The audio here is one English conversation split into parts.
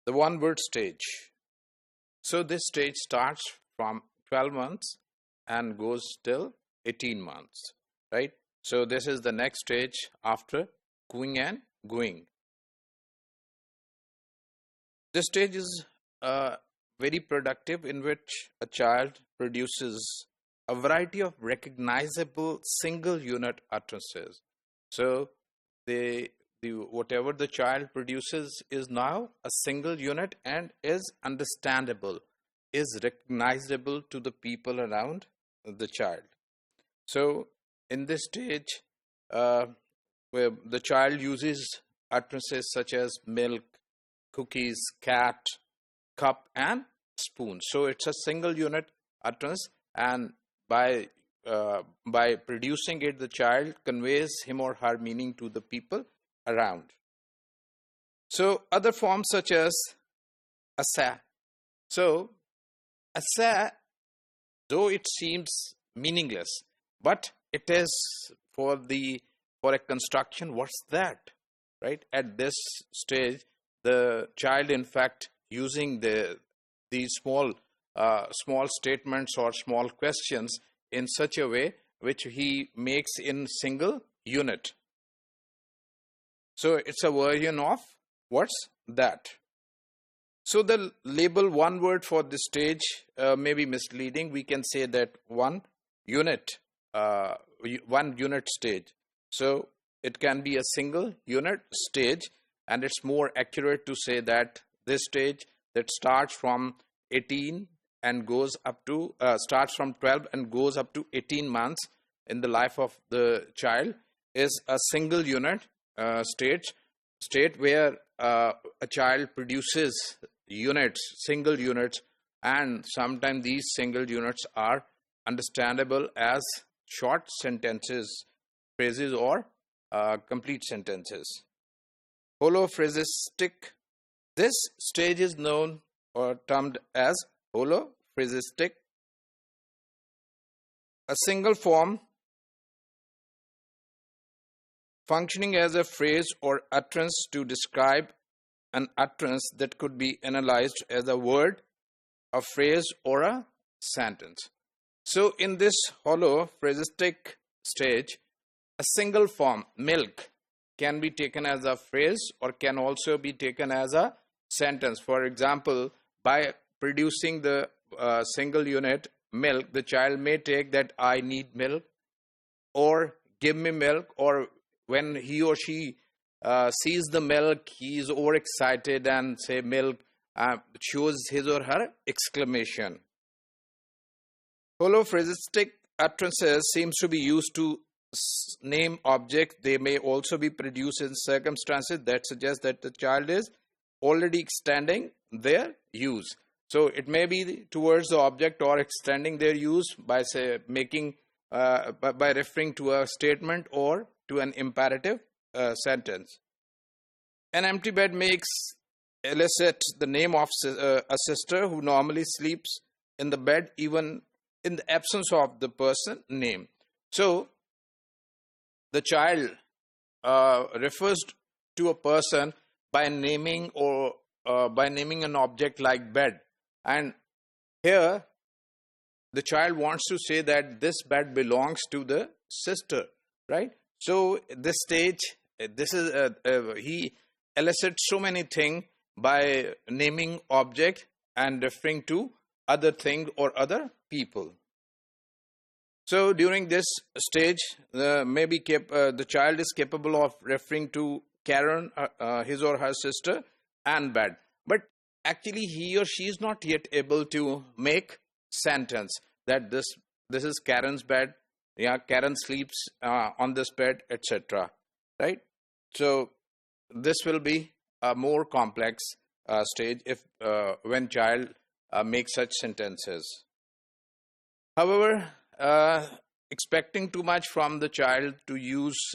the one word stage. So this stage starts from 12 months and goes till 18 months, right? So this is the next stage after cooing and gooing. This stage is very productive, in which a child produces a variety of recognizable single unit utterances. So whatever the child produces is now a single unit and is understandable, is recognizable to the people around the child. So in this stage, where the child uses utterances such as milk, cookies, cat, cup, and spoon. So it's a single unit utterance, and by producing it, the child conveys him or her meaning to the people around. So other forms such as asa. So asa, though it seems meaningless, but it is for a construction. What's that, right? At this stage, the child, in fact, using these small statements or small questions in such a way which he makes in single unit. So it's a version of what's that. So the label one word for this stage may be misleading. We can say that one unit stage. So it can be a single unit stage, and it's more accurate to say that this stage that starts from 18 and goes up to starts from 12 and goes up to 18 months in the life of the child is a single unit state where a child produces single units, and sometimes these single units are understandable as short sentences, phrases, or complete sentences. Holophrasistic. This stage is known or termed as holophrasistic. A single form functioning as a phrase or utterance to describe an utterance that could be analyzed as a word, a phrase, or a sentence. So in this holophrasistic stage, a single form, milk, can be taken as a phrase or can also be taken as a sentence. For example, by producing the single unit milk, the child may take that I need milk, or give me milk, or when he or she sees the milk, he is overexcited and say milk, shows his or her exclamation. Holophrasistic utterances seems to be used to name objects. They may also be produced in circumstances that suggest that the child is already extending their use. So it may be towards the object or extending their use by by referring to a statement or to an imperative sentence. An empty bed makes elicit the name of a sister who normally sleeps in the bed even in the absence of the person name. So the child refers to a person by naming an object like bed, and here the child wants to say that this bed belongs to the sister, right? So this stage, he elicits so many things by naming object and referring to other things or other people. So during this stage, the child is capable of referring to Karen, his or her sister, and bed. But actually, he or she is not yet able to make sentence that this is Karen's bed. Yeah, Karen sleeps on this bed, etc. Right? So this will be a more complex stage when child makes such sentences. However, expecting too much from the child to use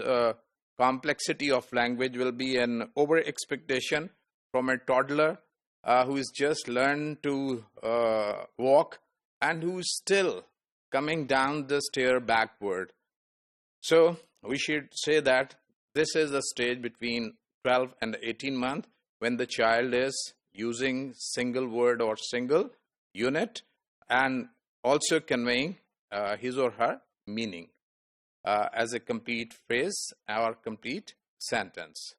complexity of language will be an over expectation from a toddler who is just learned to walk and who is still coming down the stair backward. So we should say that this is a stage between 12 and 18 months when the child is using single word or single unit, and also conveying his or her meaning as a complete phrase or complete sentence.